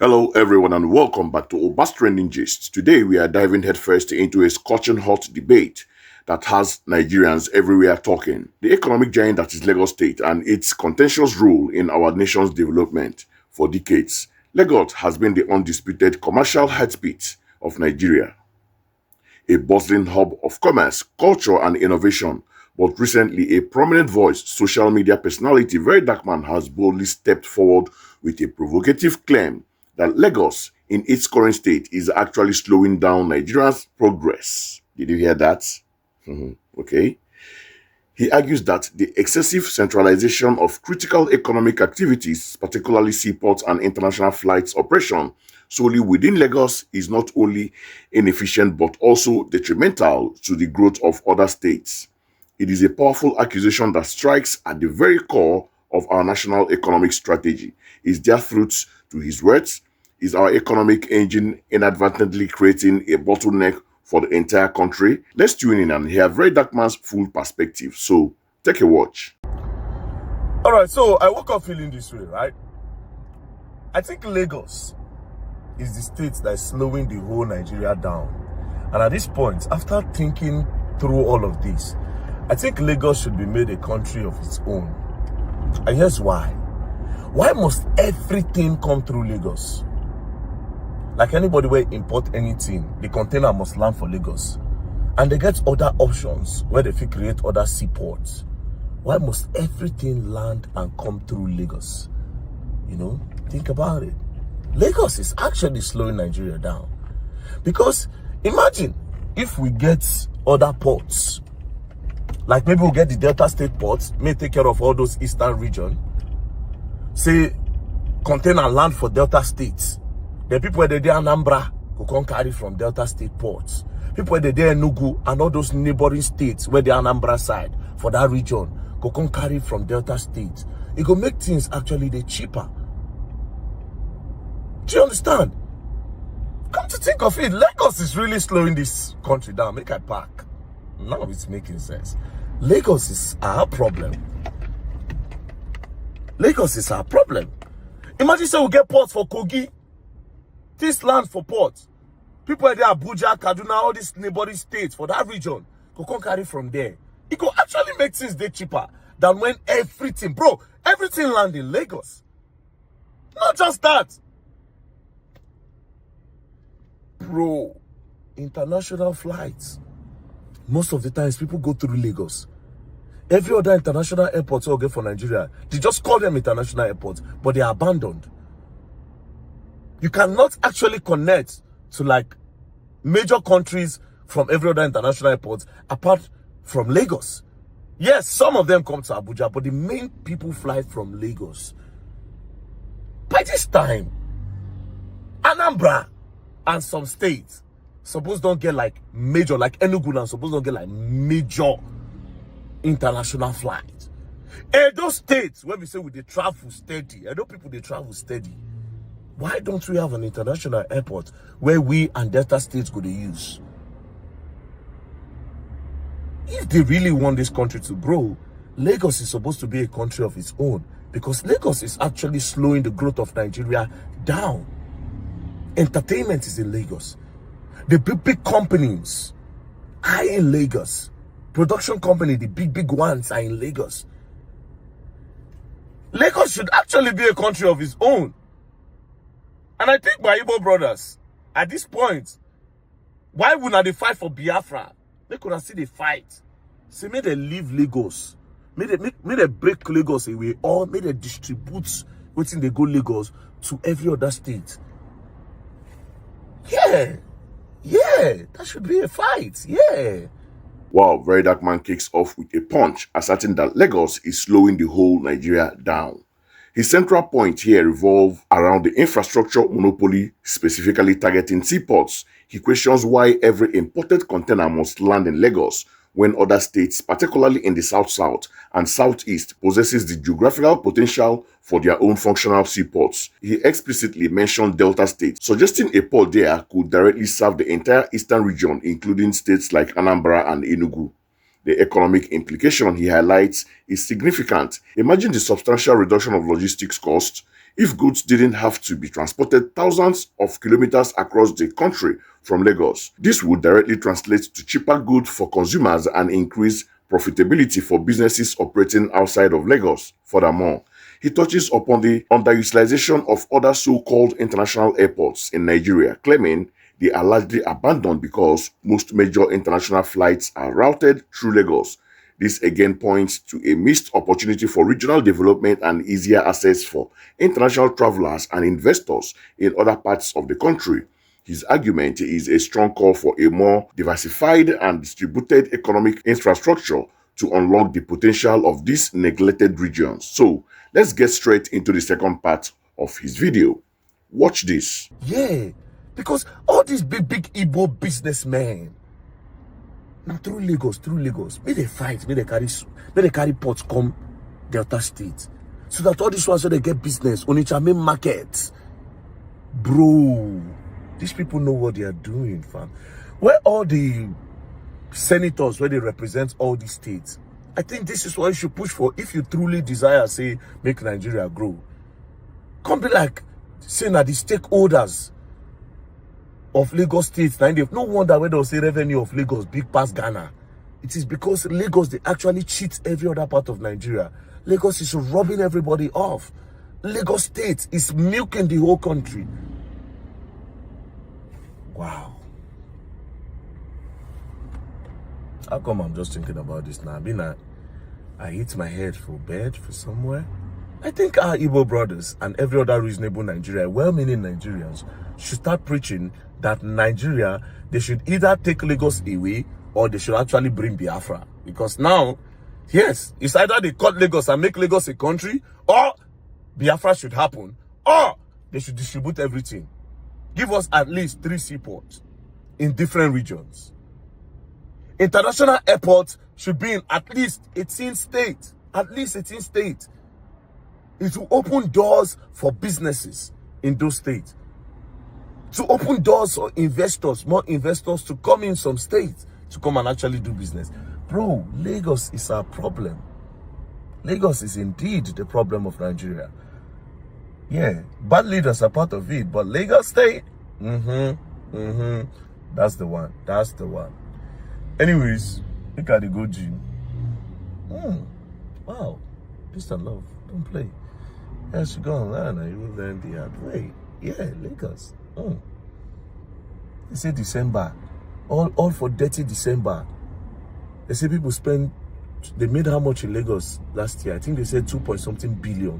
Hello, everyone, and welcome back to Obas Trending Gist. Today, we are diving headfirst into a scorching hot debate that has Nigerians everywhere talking. The economic giant that is Lagos State and its contentious role in our nation's development for decades. Lagos has been the undisputed commercial heartbeat of Nigeria, a bustling hub of commerce, culture, and innovation. But recently, a prominent voice, social media personality, Verydarkman, has boldly stepped forward with a provocative claim that Lagos, in its current state, is actually slowing down Nigeria's progress. Did you hear that? Okay. He argues that the excessive centralization of critical economic activities, particularly seaports and international flights operation, solely within Lagos is not only inefficient but also detrimental to the growth of other states. It is a powerful accusation that strikes at the very core of our national economic strategy. Is there truth to his words? Is our economic engine inadvertently creating a bottleneck for the entire country? Let's tune in and hear Verydarkman's full perspective. So, take a watch. All right, so I woke up feeling this way, right? I think Lagos is the state that is slowing the whole Nigeria down. And at this point, after thinking through all of this, I think Lagos should be made a country of its own. And here's why. Why must everything come through Lagos? Like anybody where import anything, the container must land for Lagos. And they get other options where they fit create other seaports. Why must everything land and come through Lagos? Think about it. Lagos is actually slowing Nigeria down. Because imagine if we get other ports, like maybe we'll get the Delta State ports, may take care of all those eastern region. Say, container land for Delta States. The people where they there Anambra who can carry from Delta State ports. People where they there Enugu and all those neighboring states where the Anambra side for that region who can carry from Delta State. It will make things actually the cheaper. Do you understand? Come to think of it, Lagos is really slowing this country down. Make I park. None of it's making sense. Lagos is our problem. Lagos is our problem. Imagine say we get ports for Kogi. This land for ports. People are there, Abuja, Kaduna, all these neighboring states for that region. Go come carry from there. It could actually make things day cheaper than when everything land in Lagos. Not just that. Bro, international flights. Most of the times people go through Lagos. Every other international airport we get for Nigeria, they just call them international airports, but they are abandoned. You cannot actually connect to like major countries from every other international airport apart from Lagos. Yes, some of them come to Abuja, but the main people fly from Lagos. By this time, Anambra and some states suppose don't get like major, like Enugu and suppose don't get like major international flights. And those states where we say we they travel steady, I know people they travel steady. Why don't we have an international airport where we and Delta states could use? If they really want this country to grow, Lagos is supposed to be a country of its own, because Lagos is actually slowing the growth of Nigeria down. Entertainment is in Lagos. The big companies are in Lagos. Production company, the big ones are in Lagos. Lagos should actually be a country of its own. And I think my Igbo brothers, at this point, why would not they fight for Biafra? They could have seen the fight. Say, may they leave Lagos. May they break Lagos away, or may they distribute within they go Lagos to every other state. Yeah, that should be a fight. Yeah. Wow, Verydarkman kicks off with a punch, asserting that Lagos is slowing the whole Nigeria down. His central point here revolves around the infrastructure monopoly, specifically targeting seaports. He questions why every imported container must land in Lagos when other states, particularly in the South and Southeast, possesses the geographical potential for their own functional seaports. He explicitly mentioned Delta State, suggesting a port there could directly serve the entire eastern region, including states like Anambra and Enugu. The economic implication he highlights is significant. Imagine the substantial reduction of logistics costs, if goods didn't have to be transported thousands of kilometers across the country from Lagos. This would directly translate to cheaper goods for consumers and increase profitability for businesses operating outside of Lagos. Furthermore, he touches upon the underutilization of other so-called international airports in Nigeria, claiming they are largely abandoned because most major international flights are routed through Lagos. This again points to a missed opportunity for regional development and easier access for international travelers and investors in other parts of the country. His argument is a strong call for a more diversified and distributed economic infrastructure to unlock the potential of these neglected regions. So, let's get straight into the second part of his video. Watch this. Yeah, because all these big Igbo businessmen, now through Lagos, may they fight, may they carry ports come Delta State, so that all these ones so they get business on each main markets. Bro, these people know what they are doing, fam. Where all the senators, where they represent all the states, I think this is what you should push for if you truly desire, say, make Nigeria grow. Can't be like saying that the stakeholders of Lagos State, no wonder when they'll say revenue of Lagos big past Ghana. It is because Lagos, they actually cheat every other part of Nigeria. Lagos is robbing everybody off. Lagos State is milking the whole country. Wow. How come I'm just thinking about this now? I hit my head for bed for somewhere. I think our Igbo brothers and every other reasonable Nigeria, well-meaning Nigerians, should start preaching that Nigeria, they should either take Lagos away or they should actually bring Biafra. Because now, yes, it's either they cut Lagos and make Lagos a country, or Biafra should happen, or they should distribute everything. Give us at least 3 seaports in different regions. International airports should be in at least 18 states. At least 18 states. It will open doors for businesses in those states. To open doors for investors, more investors to come in some states to come and actually do business. Bro, Lagos is our problem. Lagos is indeed the problem of Nigeria. Yeah, bad leaders are part of it, but Lagos State, that's the one. That's the one. Anyways, look at the Goji. Wow, peace and love. Don't play. As you go online, you will learn the hard way. Yeah, Lagos. They say December, all for dirty December. They say people they made how much in Lagos last year? I think they said 2 point something billion,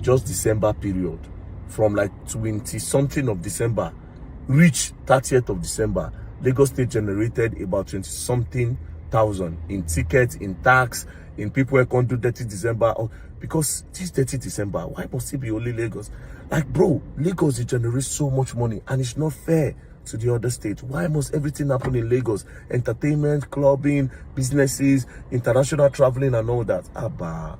just December period, from like 20 something of December, reach 30th of December. Lagos State generated about 20 something thousand in tickets, in tax, in people who can't do dirty December. Because this dirty December, why must it be only Lagos? Like, bro, Lagos, it generates so much money and it's not fair to the other states. Why must everything happen in Lagos? Entertainment, clubbing, businesses, international traveling and all that. Abba.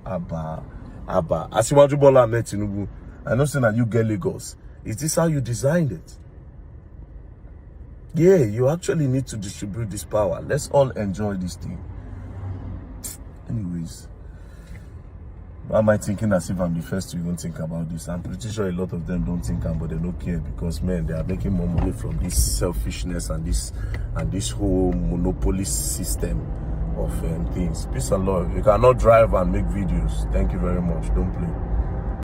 Asiwaju Bola Ahmed Tinubu, I know saying that you get Lagos. Is this how you designed it? Yeah, you actually need to distribute this power. Let's all enjoy this thing. Anyways, why am I thinking as if I'm the first to even think about this? I'm pretty sure a lot of them don't think but they don't care because, man, they are making more money from this selfishness and this whole monopoly system of things. Peace and love. You cannot drive and make videos. Thank you very much. Don't play.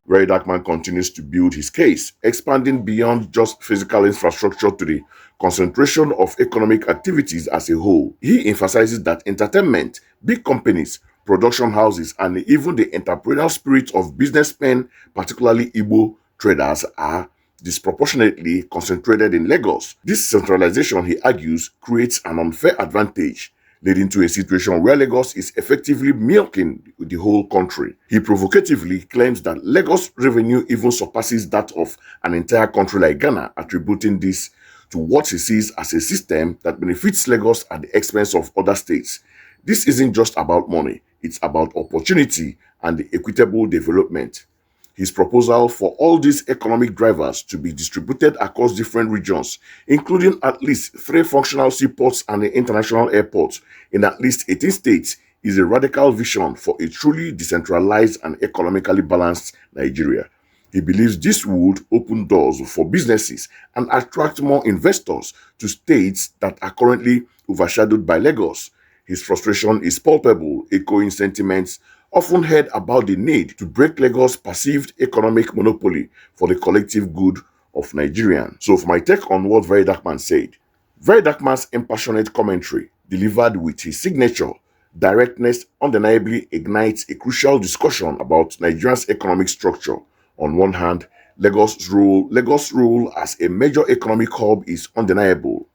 Verydarkman continues to build his case, expanding beyond just physical infrastructure to the concentration of economic activities as a whole. He emphasizes that entertainment, big companies, production houses, and even the entrepreneurial spirit of businessmen, particularly Igbo traders, are disproportionately concentrated in Lagos. This centralization, he argues, creates an unfair advantage, leading to a situation where Lagos is effectively milking the whole country. He provocatively claims that Lagos revenue even surpasses that of an entire country like Ghana, attributing this to what he sees as a system that benefits Lagos at the expense of other states. This isn't just about money, it's about opportunity and equitable development. His proposal for all these economic drivers to be distributed across different regions, including at least 3 functional seaports and an international airport in at least 18 states, is a radical vision for a truly decentralized and economically balanced Nigeria. He believes this would open doors for businesses and attract more investors to states that are currently overshadowed by Lagos. His frustration is palpable, echoing sentiments often heard about the need to break Lagos' perceived economic monopoly for the collective good of Nigerians. So, for my take on what Verydarkman said, Verydarkman's impassionate commentary, delivered with his signature directness, undeniably ignites a crucial discussion about Nigeria's economic structure. On one hand, Lagos' role as a major economic hub is undeniable.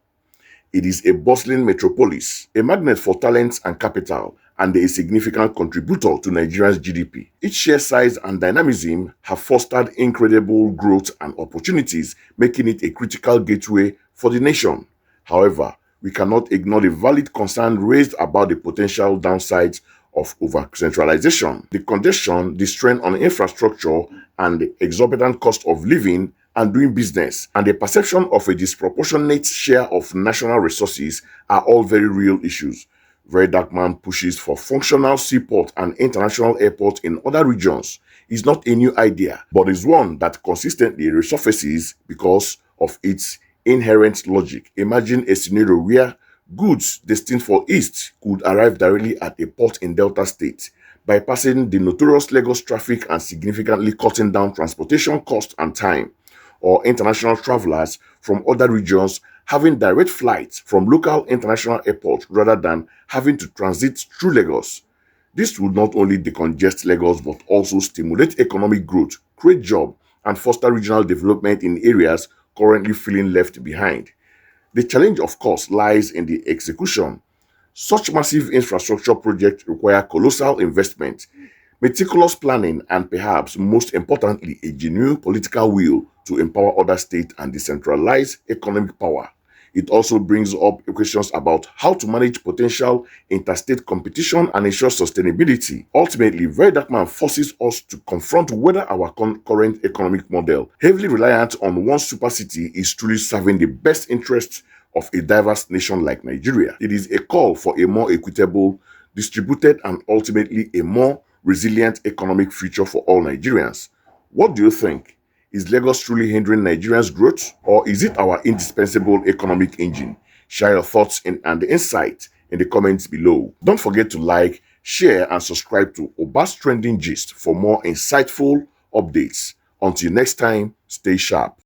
It is a bustling metropolis, a magnet for talent and capital, and a significant contributor to Nigeria's GDP. Its sheer size and dynamism have fostered incredible growth and opportunities, making it a critical gateway for the nation. However, we cannot ignore the valid concern raised about the potential downsides of over-centralization, the congestion, the strain on infrastructure, and the exorbitant cost of living and doing business, and the perception of a disproportionate share of national resources are all very real issues. Verydarkman pushes for functional seaport and international airports in other regions. Is not a new idea, but is one that consistently resurfaces because of its inherent logic. Imagine a scenario where goods destined for East could arrive directly at a port in Delta State, bypassing the notorious Lagos traffic and significantly cutting down transportation costs and time, or international travelers from other regions having direct flights from local international airports rather than having to transit through Lagos. This would not only decongest Lagos but also stimulate economic growth, create jobs, and foster regional development in areas currently feeling left behind. The challenge, of course, lies in the execution. Such massive infrastructure projects require colossal investment, meticulous planning, and perhaps most importantly, a genuine political will to empower other states and decentralize economic power. It also brings up questions about how to manage potential interstate competition and ensure sustainability. Ultimately, Verydarkman forces us to confront whether our current economic model, heavily reliant on one super city, is truly serving the best interests of a diverse nation like Nigeria. It is a call for a more equitable, distributed, and ultimately a more resilient economic future for all Nigerians. What do you think? Is Lagos truly hindering Nigeria's growth, or is it our indispensable economic engine? Share your thoughts and insight in the comments below. Don't forget to like, share, and subscribe to Obas Trending Gist for more insightful updates. Until next time, stay sharp.